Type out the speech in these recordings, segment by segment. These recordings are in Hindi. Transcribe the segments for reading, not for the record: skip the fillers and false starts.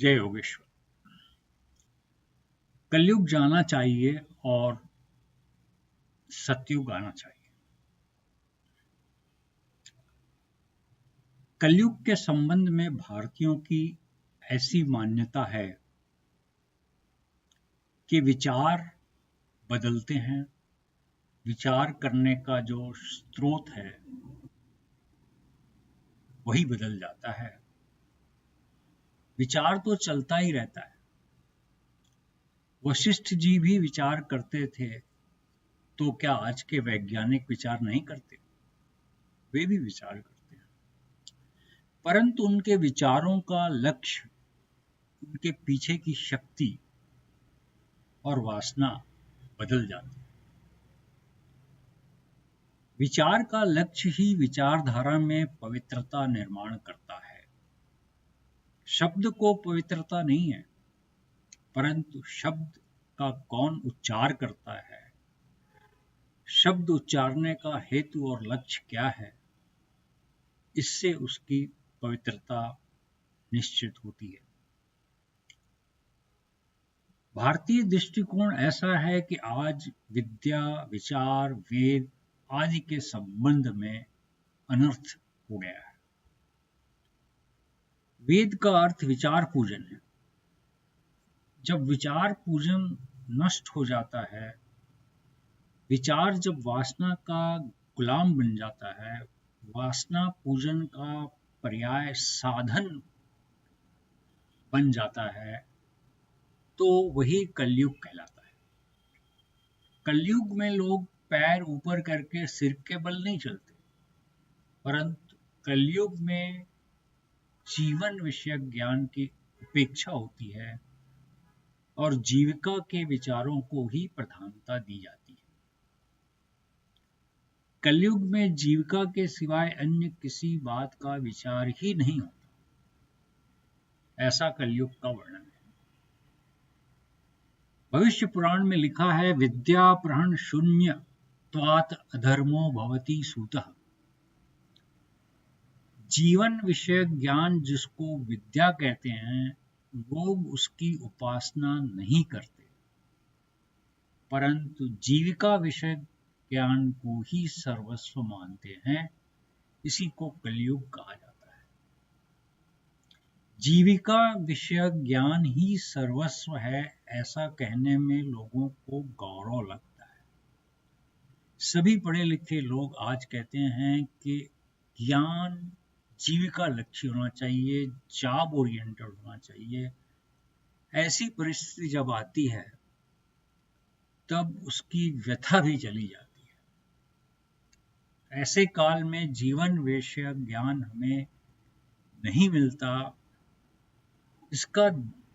जय योगेश्वर। कलयुग जाना चाहिए और सतयुग आना चाहिए। कलयुग के संबंध में भारतीयों की ऐसी मान्यता है कि विचार बदलते हैं। विचार करने का जो स्रोत है वही बदल जाता है। विचार तो चलता ही रहता है। वशिष्ठ जी भी विचार करते थे, तो क्या आज के वैज्ञानिक विचार नहीं करते? वे भी विचार करते हैं, परंतु उनके विचारों का लक्ष्य, उनके पीछे की शक्ति और वासना बदल जाती है। विचार का लक्ष्य ही विचारधारा में पवित्रता निर्माण करता है। शब्द को पवित्रता नहीं है, परंतु शब्द का कौन उच्चार करता है, शब्द उच्चारने का हेतु और लक्ष्य क्या है, इससे उसकी पवित्रता निश्चित होती है। भारतीय दृष्टिकोण ऐसा है कि आज विद्या, विचार, वेद आदि के संबंध में अनर्थ हो गया है। वेद का अर्थ विचार पूजन है। जब विचार पूजन नष्ट हो जाता है, विचार जब वासना का गुलाम बन जाता है, वासना पूजन का पर्याय साधन बन जाता है, तो वही कलयुग कहलाता है। कलयुग में लोग पैर ऊपर करके सिर के बल नहीं चलते, परंतु कलयुग में जीवन विषयक ज्ञान की उपेक्षा होती है और जीविका के विचारों को ही प्रधानता दी जाती है। कलयुग में जीविका के सिवाय अन्य किसी बात का विचार ही नहीं होता। ऐसा कलयुग का वर्णन है। भविष्य पुराण में लिखा है, विद्या प्रहण शून्य त्वात अधर्मो भवति सूतः। जीवन विषयक ज्ञान जिसको विद्या कहते हैं, लोग उसकी उपासना नहीं करते, परंतु जीविका विषयक ज्ञान को ही सर्वस्व मानते हैं। इसी को कलयुग कहा जाता है। जीविका विषयक ज्ञान ही सर्वस्व है, ऐसा कहने में लोगों को गौरव लगता है। सभी पढ़े लिखे लोग आज कहते हैं कि ज्ञान जीविका लक्ष्य होना चाहिए, जॉब ओरिएंटेड होना चाहिए। ऐसी परिस्थिति जब आती है, तब उसकी व्यथा भी चली जाती है। ऐसे काल में जीवन विषयक ज्ञान हमें नहीं मिलता, इसका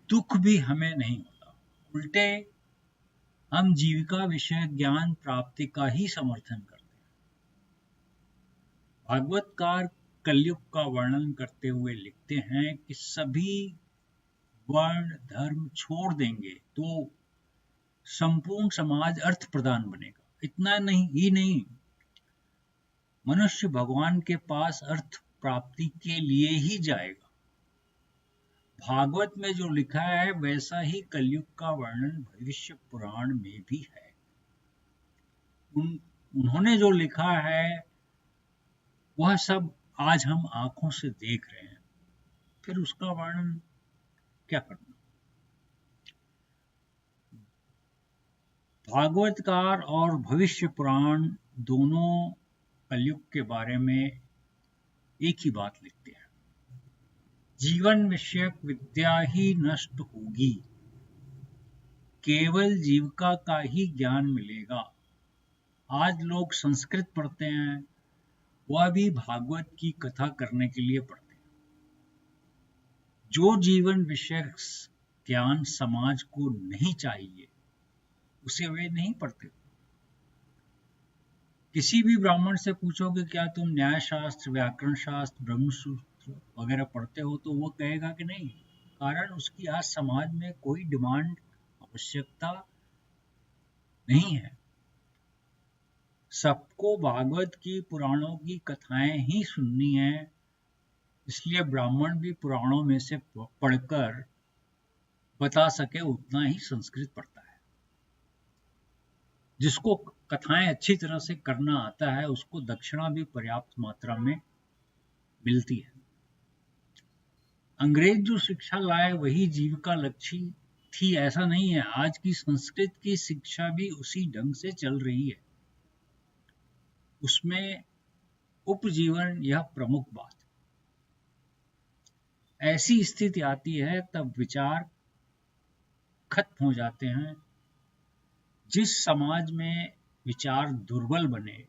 दुख भी हमें नहीं होता। उल्टे हम जीविका विषयक ज्ञान प्राप्ति का ही समर्थन करते हैं। भागवतकार कलयुग का वर्णन करते हुए लिखते हैं कि सभी वर्ण धर्म छोड़ देंगे तो संपूर्ण समाज अर्थ प्रधान बनेगा। इतना नहीं, मनुष्य भगवान के पास अर्थ प्राप्ति के लिए ही जाएगा। भागवत में जो लिखा है वैसा ही कलयुग का वर्णन भविष्य पुराण में भी है। उन्होंने जो लिखा है वह सब आज हम आंखों से देख रहे हैं, फिर उसका वर्णन क्या करना। भागवतकार और भविष्य पुराण दोनों कलयुग के बारे में एक ही बात लिखते हैं, जीवन विषयक विद्या ही नष्ट होगी, केवल जीविका का ही ज्ञान मिलेगा। आज लोग संस्कृत पढ़ते हैं, वह भी भागवत की कथा करने के लिए पढ़ते हैं। जो जीवन विषयक ज्ञान समाज को नहीं चाहिए, उसे वे नहीं पढ़ते। किसी भी ब्राह्मण से पूछोगे क्या तुम न्याय शास्त्र, व्याकरण शास्त्र, ब्रह्मसूत्र वगैरह पढ़ते हो, तो वो कहेगा कि नहीं। कारण उसकी आज समाज में कोई डिमांड, आवश्यकता नहीं है। सबको भागवत की, पुराणों की कथाएं ही सुननी है। इसलिए ब्राह्मण भी पुराणों में से पढ़कर बता सके उतना ही संस्कृत पढ़ता है। जिसको कथाएं अच्छी तरह से करना आता है उसको दक्षिणा भी पर्याप्त मात्रा में मिलती है। अंग्रेज जो शिक्षा लाए वही जीविका लक्ष्य थी ऐसा नहीं है। आज की संस्कृत की शिक्षा भी उसी ढंग से चल रही है। उसमें उपजीवन यह प्रमुख बात। ऐसी स्थिति आती है तब विचार खत्म हो जाते हैं। जिस समाज में विचार दुर्बल बने,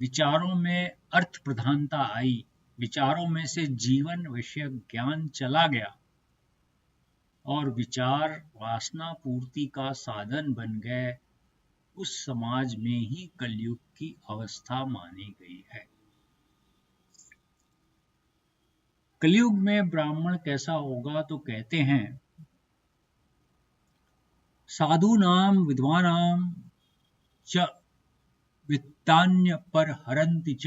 विचारों में अर्थ प्रधानता आई, विचारों में से जीवन विषयक ज्ञान चला गया और विचार वासना पूर्ति का साधन बन गए, उस समाज में ही कलयुग की अवस्था मानी गई है। कलयुग में ब्राह्मण कैसा होगा तो कहते हैं साधूनां विद्वानां च वित्तान्य पर हरन्ति च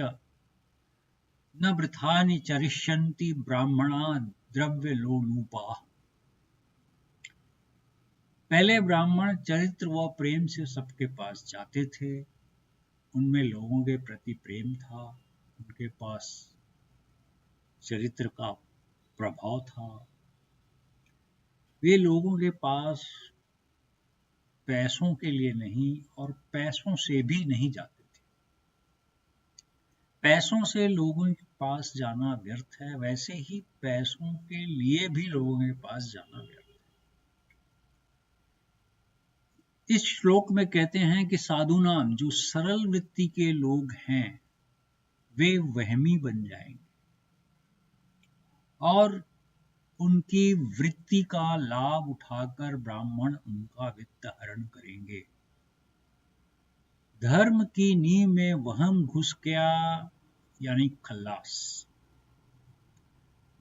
न वृथानि चरिष्यन्ति ब्राह्मणा द्रव्यलोलुपाः। पहले ब्राह्मण चरित्र व प्रेम से सबके पास जाते थे। उनमें लोगों के प्रति प्रेम था, उनके पास चरित्र का प्रभाव था। वे लोगों के पास पैसों के लिए नहीं और पैसों से भी नहीं जाते थे। पैसों से लोगों के पास जाना व्यर्थ है, वैसे ही पैसों के लिए भी लोगों के पास जाना व्यर्थ है। इस श्लोक में कहते हैं कि साधुनाम जो सरल वृत्ति के लोग हैं वे वहमी बन जाएंगे और उनकी वृत्ति का लाभ उठाकर ब्राह्मण उनका वित्त हरण करेंगे। धर्म की नींव में वहम घुस गया यानी खल्लास।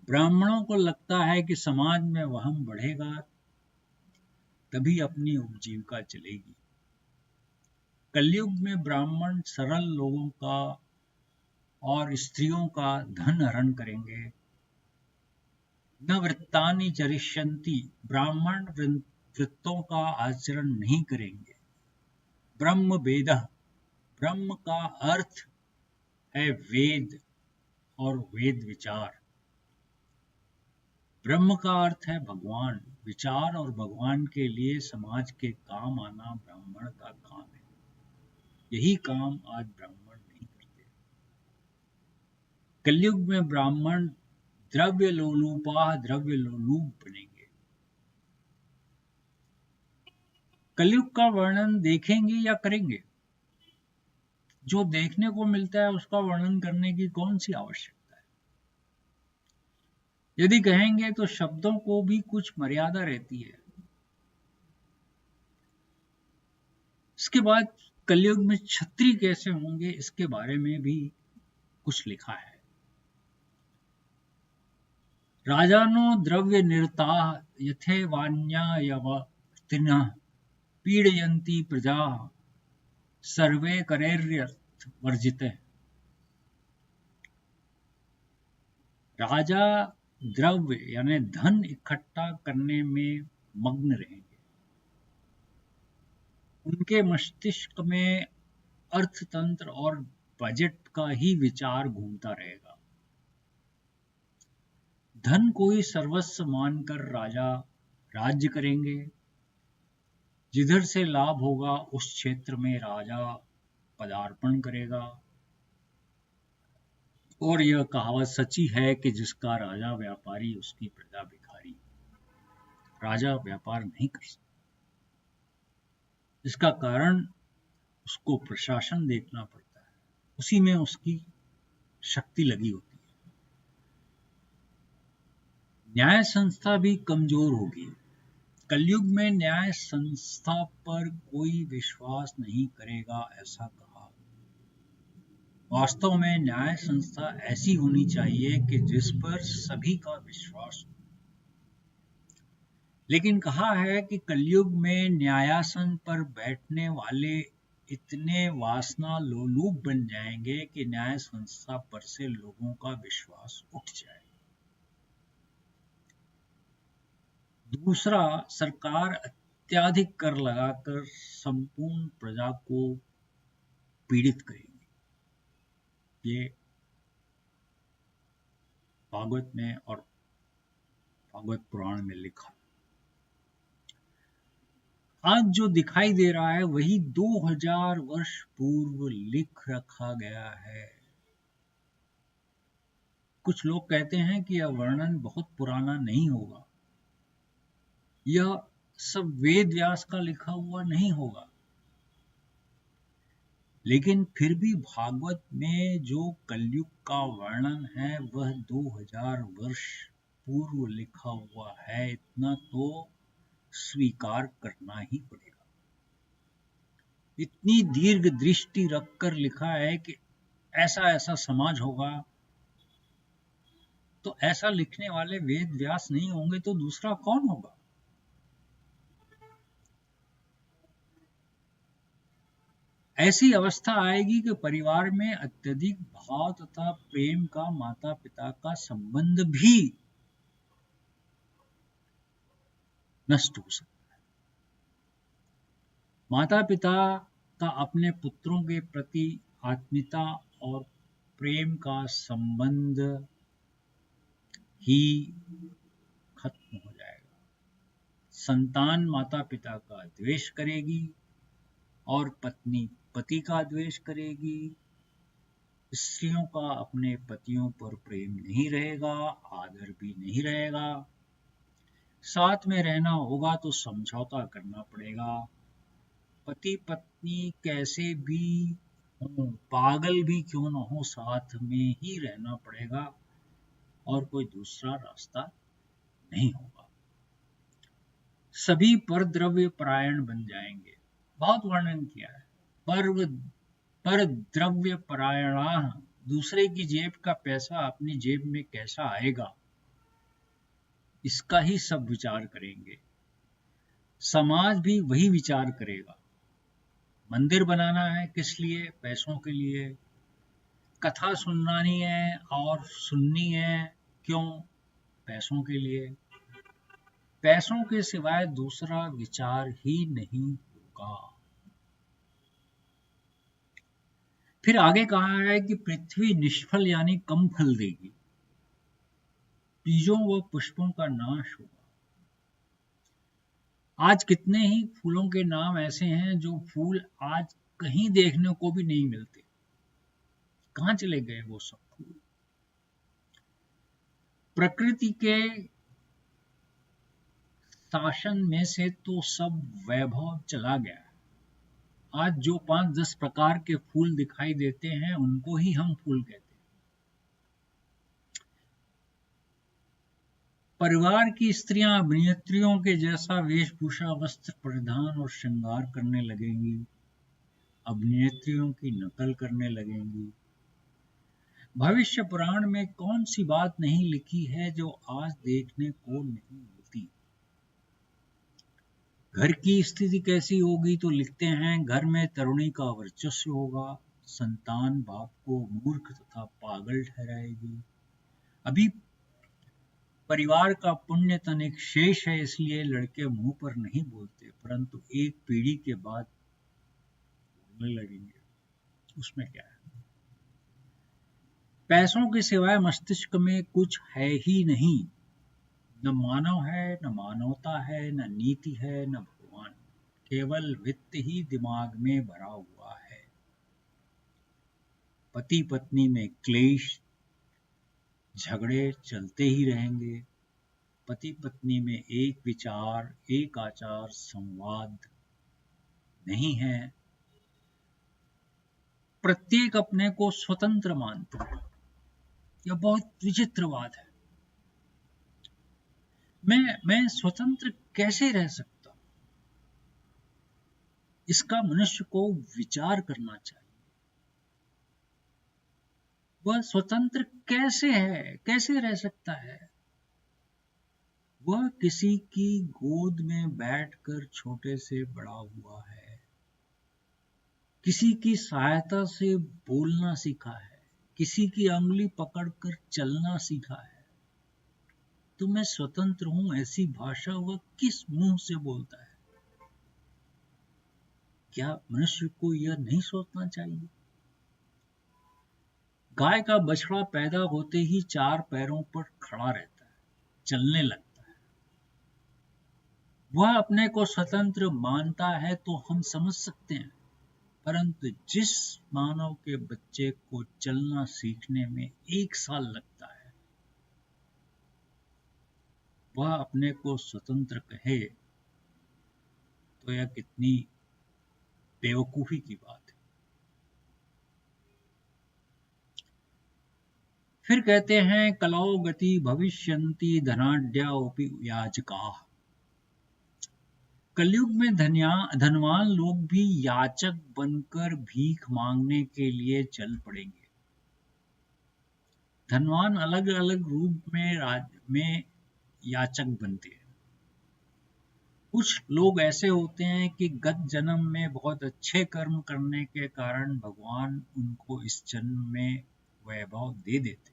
ब्राह्मणों को लगता है कि समाज में वहम बढ़ेगा तभी अपनी उपजीविका चलेगी। कलयुग में ब्राह्मण सरल लोगों का और स्त्रियों का धन हरण करेंगे। न वृत्तानि चरिष्यन्ति ब्राह्मण वृत्तों का आचरण नहीं करेंगे। ब्रह्म वेदः ब्रह्म का अर्थ है वेद और वेद विचार। ब्रह्म का अर्थ है भगवान। विचार और भगवान के लिए समाज के काम आना ब्राह्मण का काम है। यही काम आज ब्राह्मण नहीं करते। कलयुग में ब्राह्मण द्रव्य लोलुपा द्रव्य लोलुप बनेंगे। कलयुग का वर्णन देखेंगे या करेंगे? जो देखने को मिलता है उसका वर्णन करने की कौन सी आवश्यकता है? यदि कहेंगे तो शब्दों को भी कुछ मर्यादा रहती है। इसके बाद कलयुग में क्षत्रिय कैसे होंगे इसके बारे में भी कुछ लिखा है। राजानो द्रव्य निरता यथेवान्यायवर्तिनः पीडयन्ति प्रजा सर्वे करैर्यर्थ वर्जिते। राजा द्रव्य यानी धन इकट्ठा करने में मग्न रहेंगे। उनके मस्तिष्क में अर्थतंत्र और बजट का ही विचार घूमता रहेगा। धन को ही सर्वस्व मानकर राजा राज्य करेंगे। जिधर से लाभ होगा उस क्षेत्र में राजा पदार्पण करेगा। और यह कहावत सच्ची है कि जिसका राजा व्यापारी उसकी प्रजा भिखारी। राजा व्यापार नहीं कर सकता। इसका कारण उसको प्रशासन देखना पड़ता है, उसी में उसकी शक्ति लगी होती है। न्याय संस्था भी कमजोर होगी। कलयुग में न्याय संस्था पर कोई विश्वास नहीं करेगा ऐसा कहा। वास्तव में न्याय संस्था ऐसी होनी चाहिए कि जिस पर सभी का विश्वास हो। लेकिन कहा है कि कलयुग में न्यायासन पर बैठने वाले इतने वासना लोलुप बन जाएंगे कि न्याय संस्था पर से लोगों का विश्वास उठ जाएगा। दूसरा, सरकार अत्यधिक कर लगाकर संपूर्ण प्रजा को पीड़ित करेगी। ये भागवत में और भागवत पुराण में लिखा। आज जो दिखाई दे रहा है वही 2000 वर्ष पूर्व लिख रखा गया है। कुछ लोग कहते हैं कि यह वर्णन बहुत पुराना नहीं होगा, यह सब वेद व्यास का लिखा हुआ नहीं होगा, लेकिन फिर भी भागवत में जो कलयुग का वर्णन है वह 2000 वर्ष पूर्व लिखा हुआ है, इतना तो स्वीकार करना ही पड़ेगा। इतनी दीर्घ दृष्टि रखकर लिखा है कि ऐसा ऐसा समाज होगा, तो ऐसा लिखने वाले वेद व्यास नहीं होंगे तो दूसरा कौन होगा? ऐसी अवस्था आएगी कि परिवार में अत्यधिक भाव तथा प्रेम का माता पिता का संबंध भी नष्ट हो सकता है। माता पिता का अपने पुत्रों के प्रति आत्मीयता और प्रेम का संबंध ही खत्म हो जाएगा। संतान माता पिता का द्वेष करेगी और पत्नी पति का द्वेष करेगी। स्त्रियों का अपने पतियों पर प्रेम नहीं रहेगा, आदर भी नहीं रहेगा। साथ में रहना होगा तो समझौता करना पड़ेगा। पति पत्नी कैसे भी हो, पागल भी क्यों न हो, साथ में ही रहना पड़ेगा और कोई दूसरा रास्ता नहीं होगा। सभी परद्रव्य परायण बन जाएंगे। बहुत वर्णन किया है। पर द्रव्य परायणा, दूसरे की जेब का पैसा अपनी जेब में कैसा आएगा, इसका ही सब विचार करेंगे। समाज भी वही विचार करेगा। मंदिर बनाना है किस लिए? पैसों के लिए। कथा सुनानी है और सुननी है क्यों? पैसों के लिए। पैसों के सिवाय दूसरा विचार ही नहीं होगा। फिर आगे कहा है कि पृथ्वी निष्फल यानी कम फल देगी, बीजों व पुष्पों का नाश होगा। आज कितने ही फूलों के नाम ऐसे हैं जो फूल आज कहीं देखने को भी नहीं मिलते। कहाँ चले गए वो सब फूल? प्रकृति के शासन में से तो सब वैभव चला गया। आज जो 5-10 प्रकार के फूल दिखाई देते हैं उनको ही हम फूल कहते हैं। परिवार की स्त्रियां अभिनेत्रियों के जैसा वेशभूषा, वस्त्र परिधान और श्रृंगार करने लगेंगी, अभिनेत्रियों की नकल करने लगेंगी। भविष्य पुराण में कौन सी बात नहीं लिखी है जो आज देखने को नहीं मिलती। घर की स्थिति कैसी होगी तो लिखते हैं, घर में तरुणी का वर्चस्व होगा, संतान बाप को मूर्ख तथा पागल ठहराएगी। अभी परिवार का पुण्य तनिक शेष है, इसलिए लड़के मुंह पर नहीं बोलते, परंतु एक पीढ़ी के बाद बोलने लगेंगे। उसमें क्या है? पैसों के सिवाय मस्तिष्क में कुछ है ही नहीं। न मानव है, न मानवता है, न नीति है, न भगवान। केवल वित्त ही दिमाग में भरा हुआ है। पति पत्नी में क्लेश, झगड़े चलते ही रहेंगे। पति पत्नी में एक विचार, एक आचार, संवाद नहीं है। प्रत्येक अपने को स्वतंत्र मानते हैं। यह बहुत विचित्र बात है। मैं स्वतंत्र कैसे रह सकता? इसका मनुष्य को विचार करना चाहिए। वह स्वतंत्र कैसे है, कैसे रह सकता है? वह किसी की गोद में बैठकर छोटे से बड़ा हुआ है, किसी की सहायता से बोलना सीखा है, किसी की अंगुली पकड़कर चलना सीखा है। तो मैं स्वतंत्र हूं ऐसी भाषा वह किस मुंह से बोलता है? क्या मनुष्य को यह नहीं सोचना चाहिए? गाय का बछड़ा पैदा होते ही 4 पैरों पर खड़ा रहता है, चलने लगता है। वह अपने को स्वतंत्र मानता है तो हम समझ सकते हैं, परंतु जिस मानव के बच्चे को चलना सीखने में 1 साल लगता है, वह अपने को स्वतंत्र कहे तो यह कितनी बेवकूफी की बात है। फिर कहते हैं कलौ गति भविष्यन्ति धनाढ्योऽपि याचकाः। कलयुग में धनवान लोग भी याचक बनकर भीख मांगने के लिए चल पड़ेंगे। धनवान अलग अलग रूप में याचक बनते हैं। कुछ लोग ऐसे होते हैं कि गत जन्म में बहुत अच्छे कर्म करने के कारण भगवान उनको इस जन्म में वैभव दे देते,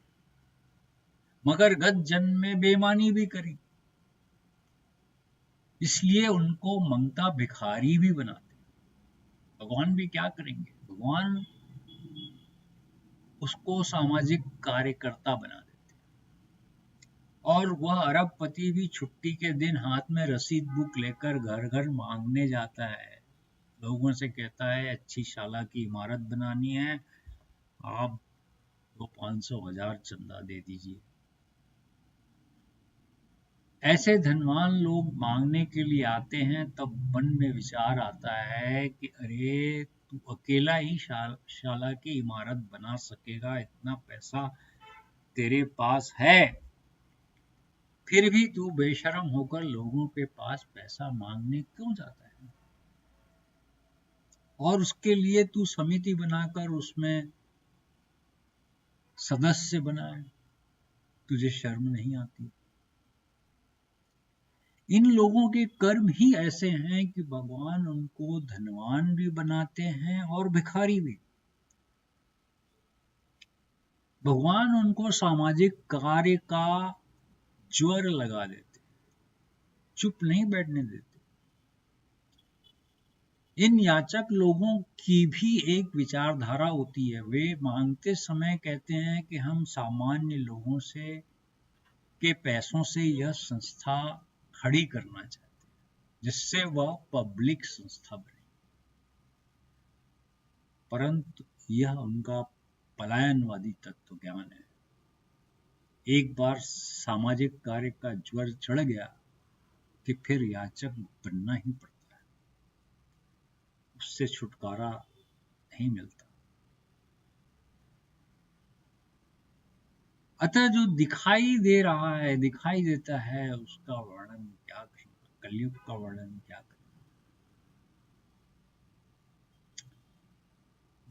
मगर गत जन्म में बेईमानी भी करी, इसलिए उनको मंगता भिखारी भी बनाते। भगवान भी क्या करेंगे, भगवान उसको सामाजिक कार्यकर्ता बना देते। और वह अरबपति भी छुट्टी के दिन हाथ में रसीद बुक लेकर घर घर मांगने जाता है, लोगों से कहता है अच्छी शाला की इमारत बनानी है, आप तो 500,000 चंदा दे दीजिए। ऐसे धनवान लोग मांगने के लिए आते हैं, तब मन में विचार आता है कि अरे तू अकेला ही शाला की इमारत बना सकेगा, इतना पैसा तेरे पास है, फिर भी तू बेशर्म होकर लोगों के पास पैसा मांगने क्यों जाता है? और उसके लिए तू समिति बनाकर उसमें सदस्य बनाए, तुझे शर्म नहीं आती? इन लोगों के कर्म ही ऐसे हैं कि भगवान उनको धनवान भी बनाते हैं और भिखारी भी। भगवान उनको सामाजिक कार्य का ज्वर लगा देते, चुप नहीं बैठने देते। इन याचक लोगों की भी एक विचारधारा होती है। वे मांगते समय कहते हैं कि हम सामान्य लोगों से के पैसों से यह संस्था खड़ी करना चाहते हैं, जिससे वह पब्लिक संस्था बने। परंतु यह उनका पलायनवादी तत्व ज्ञान है। एक बार सामाजिक कार्य का ज्वर चढ़ गया कि फिर याचक बनना ही पड़ता है, उससे छुटकारा नहीं मिलता। अतः जो दिखाई दे रहा है, दिखाई देता है, उसका वर्णन क्या करें, कलयुग का वर्णन क्या करें।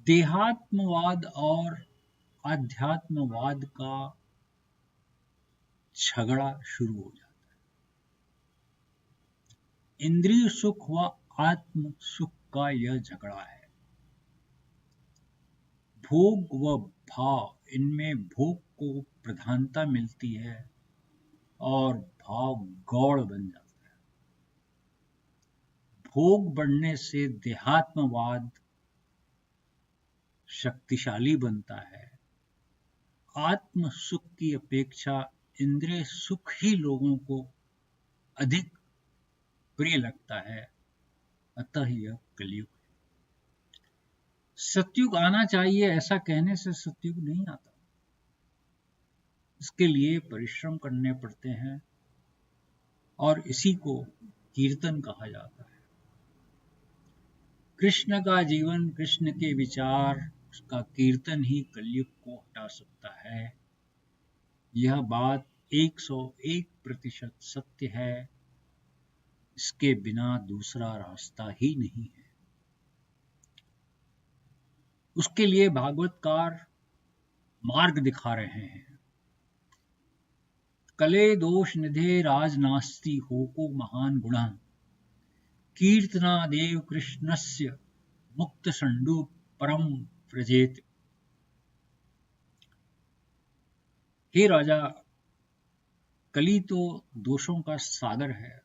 देहात्मवाद और आध्यात्मवाद का झगड़ा शुरू हो जाता है। इंद्रिय सुख व आत्म सुख का यह झगड़ा है। भोग व भाव, इनमें भोग को प्रधानता मिलती है और भाव गौड़ बन जाता है। भोग बढ़ने से देहात्मवाद शक्तिशाली बनता है। आत्म सुख की अपेक्षा इंद्रिय सुख ही लोगों को अधिक प्रिय लगता है। अतः यह कलयुग है। सतयुग आना चाहिए, ऐसा कहने से सतयुग नहीं आता। इसके लिए परिश्रम करने पड़ते हैं और इसी को कीर्तन कहा जाता है। कृष्ण का जीवन, कृष्ण के विचार, उसका कीर्तन ही कलयुग को हटा सकता है। यह बात 101% सत्य है। इसके बिना दूसरा रास्ता ही नहीं है। उसके लिए भागवतकार मार्ग दिखा रहे हैं। कले दोष निधे राज नास्ति होको महान गुणः, कीर्तनादेव कृष्णस्य मुक्त संडू परम व्रजेत। हे राजा, कली तो दोषों का सागर है,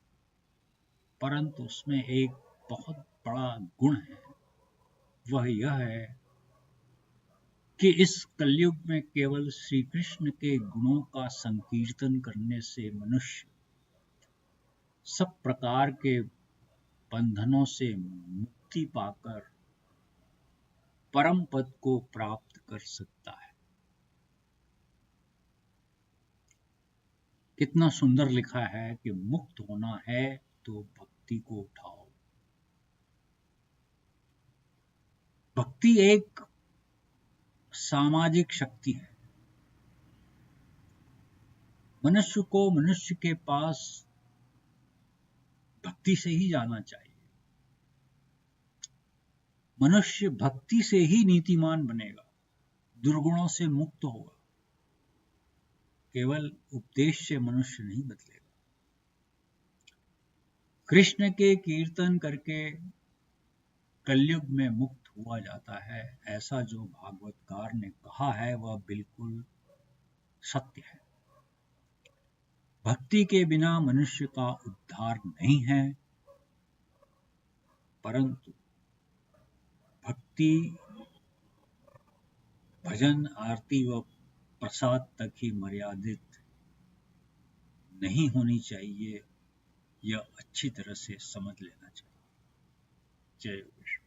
परंतु उसमें एक बहुत बड़ा गुण है। वह यह है कि इस कलयुग में केवल श्री कृष्ण के गुणों का संकीर्तन करने से मनुष्य सब प्रकार के बंधनों से मुक्ति पाकर परम पद को प्राप्त कर सकता है। कितना सुंदर लिखा है कि मुक्त होना है तो भक्ति को उठाओ। भक्ति एक सामाजिक शक्ति है। मनुष्य को मनुष्य के पास भक्ति से ही जाना चाहिए। मनुष्य भक्ति से ही नीतिमान बनेगा, दुर्गुणों से मुक्त होगा। केवल उपदेश से मनुष्य नहीं बदलेगा। कृष्ण के कीर्तन करके कलयुग में मुक्त हुआ जाता है, ऐसा जो भागवतकार ने कहा है वह बिल्कुल सत्य है। भक्ति के बिना मनुष्य का उद्धार नहीं है, परंतु भक्ति भजन आरती व प्रसाद तक ही मर्यादित नहीं होनी चाहिए। यह अच्छी तरह से समझ लेना चाहिए। जय विष्णु।